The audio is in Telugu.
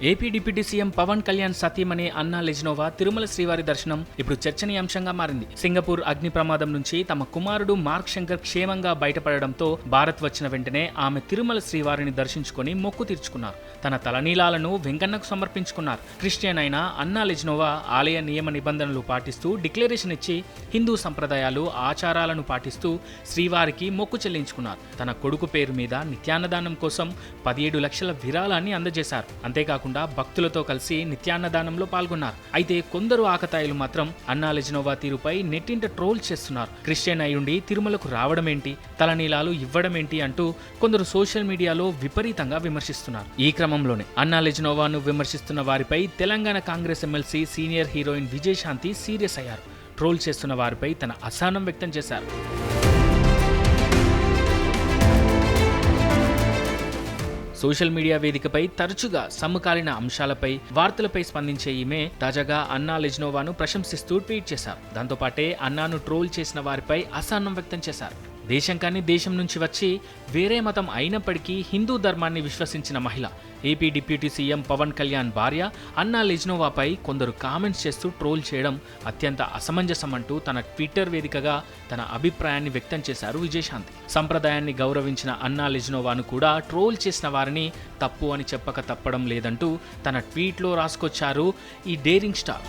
AP deputy CM Pawan Kalyan సతీమణి అన్నా లెజ్నోవా తిరుమల శ్రీవారి దర్శనం ఇప్పుడు చర్చనీయాంశంగా మారింది. సింగపూర్ అగ్ని ప్రమాదం నుంచి తమ కుమారుడు మార్క్ శంకర్ క్షేమంగా బయటపడడంతో భారత్ వచ్చిన వెంటనే ఆమె తిరుమల శ్రీవారిని దర్శించుకుని మొక్కు తీర్చుకున్నారు. తన తలనీలాలను వెంకన్నకు సమర్పించుకున్నారు. క్రిస్టియన్ అయిన అన్నా లెజ్నోవా ఆలయ నియమ నిబంధనలు పాటిస్తూ డిక్లరేషన్ ఇచ్చి హిందూ సంప్రదాయాలు ఆచారాలను పాటిస్తూ శ్రీవారికి మొక్కు చెల్లించుకున్నారు. తన కొడుకు పేరు మీద నిత్యాన్నదానం కోసం 17 లక్షల విరాళాన్ని అందజేశారు. అంతేకాకుండా భక్తులతో కలిసి నిత్యాన్నదానంలో పాల్గొన్నారు. అయితే కొందరు ఆకతాయిలు మాత్రం అన్నా లెజ్నోవా తీరుపై నెట్టింట ట్రోల్ చేస్తున్నారు. క్రిస్టియన్ అయ్యుండి తిరుమలకు రావడమేంటి, తలనీలాలు ఇవ్వడమేంటి అంటూ కొందరు సోషల్ మీడియాలో విపరీతంగా విమర్శిస్తున్నారు. ఈ క్రమంలోనే అన్నా లెజ్నోవాను విమర్శిస్తున్న వారిపై Telangana Congress MLC senior heroine Vijayashanti serious అయ్యారు. ట్రోల్ చేస్తున్న వారిపై తన అసహనం వ్యక్తం చేశారు. సోషల్ మీడియా వేదికపై తరచుగా సమకాలీన అంశాలపై వార్తలపై స్పందించే ఈమె తాజాగా అన్నా లెజ్నోవాను ప్రశంసిస్తూ ట్వీట్ చేశారు. దాంతోపాటే అన్నాను ట్రోల్ చేసిన వారిపై అసహనం వ్యక్తం చేశారు. దేశం కాని దేశం నుంచి వచ్చి వేరే మతం అయినప్పటికీ హిందూ ధర్మాన్ని విశ్వసించిన మహిళ AP deputy CM Pawan Kalyan భార్య అన్నా లెజ్నోవాపై కొందరు కామెంట్స్ చేస్తూ ట్రోల్ చేయడం అత్యంత అసమంజసం అంటూ తన ట్విట్టర్ వేదికగా తన అభిప్రాయాన్ని వ్యక్తం చేశారు విజయశాంతి. సంప్రదాయాన్ని గౌరవించిన అన్నా లెజ్నోవాను కూడా ట్రోల్ చేసిన వారిని తప్పు అని చెప్పక తప్పడం లేదంటూ తన ట్వీట్లో రాసుకొచ్చారు ఈ డేరింగ్ స్టార్.